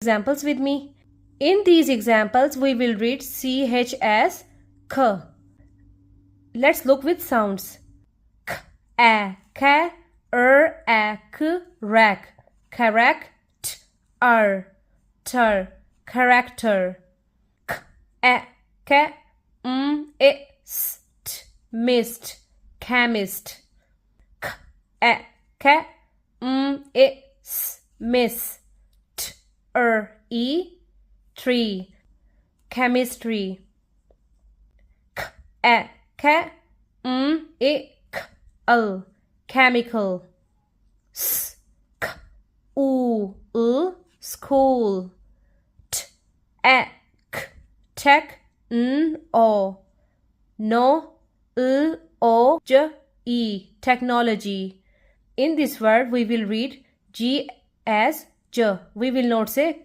Examples with me. In these examples, we will read CH as K. Let's look with sounds. K, A, K, A, K, rack, correct, character. K, A, K, mist, chemist. K, A, K, miss, tree, chemistry. K, A, K, chemical. S, K, school. T, A, K, tech, no, technology. In this word, we will read G as J. We will not say K.